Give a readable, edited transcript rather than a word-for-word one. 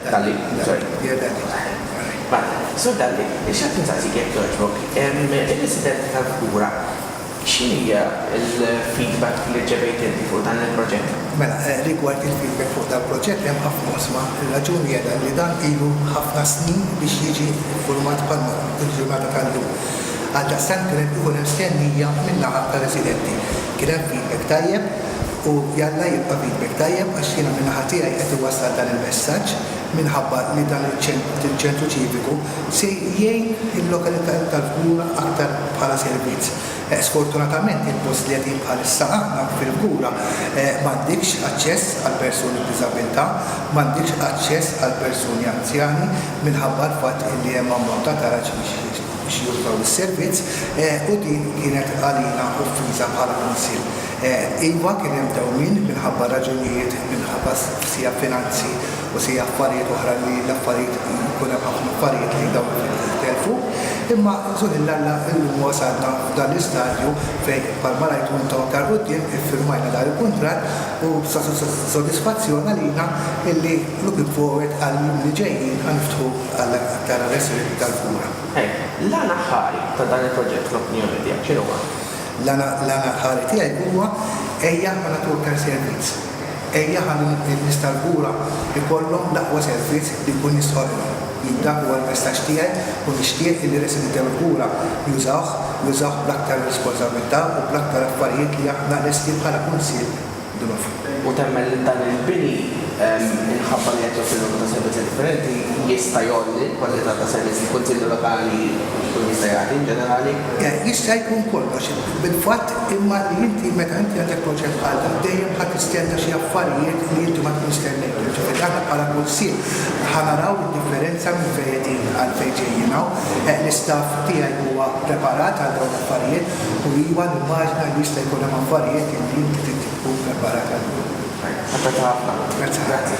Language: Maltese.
Dalli, sorry. Dalli. Ma, so Dalli, x'għad tinsaqsi kif ġoġbok, il-resident tal-kura, x'inhija l-feedback li ġebejt inti fuq dan il-proġett? Mela, rigward il-feedback fuq dan il-proġett hemm ħafna osma. Il-raġuni għedha li dan ilu ħafna snin biex jiġi format bħalma il-ġurnata tal-lum. Għadda stan kien ikun hemm stennija min-naħa tal-residenti. Kien hemm feedback tajjeb u jalla jibqa' feedback tajjeb għax jiena min-naħa tiegħi qed iwassal dan il-messaġġ minħabba li dan il-ċentru ċiviku se jgħin il-lokalità tal-kura aktar bħala servizz. Sfortunatament il-post li għedin bħalissa aħna fil-kura m'għandikx aċċess għal persuni b'diżabilità, m'għandikx aċċess għal persuni anzjani minħabba l-fatt li hemm ammont ta' taraġ biex jużaw is-servizz u din kienet għalina uffiża bħala kunsill. Iva kien hemm dewmien minħabba raġunijiet minħabba sija finanzi u sija affarijiet oħra li l-affarijiet jkun hemm ħafna affarijiet li dawn telfu, imma żulillalla llum wasalna f'dan l-istadju fejn bħalma rajtu intom aktar quddiem iffirmajna dan il-kuntratt u sodisfazzjon għalina illi looking forward għal li ġejjin ħaniftħu għal aktar residenti tal-kura. L-għana ħari ta' dan il-proġett l-opinjoni tiegħek x'inhu huwa? L-għana ħari tiegħi huwa ejja ma nagħtu aktar servizz. Ejja ħan nies tal-kura ikollhom l-aqwa servizz li jkun jistħoqilhom. Dak huwa l-messaġġ tiegħi u nixtieq li residenti tal-kura jużawh bl-aktar responsabilità u bl-aktar affarijiet li aħna lesti bħala kunsill dunuf. U temmel dan il-bini minħabba li qed joffrilhom ta' servizzi differenti jista' jolli kwalità ta' servizzi l-kunsilli lokali jkun jista' jagħti in ġenerali? Jista' jkun kollox. Bil-fatt imma li inti meta inti għandek proġett bħal dan dejjem ħadd tistenna xi affarijiet li inti ma tkun stennejt. Ġifieri aħna bħala kunsill ħanaraw id-differenza minn fejn qegħdin għal fejn ġejjin hawn. L-istaff tiegħi huwa preparat għal dawn l-affarijiet u iva nimmaġna li jista' jkun hemm affarijiet li inti tkun preparat għal. Grazie.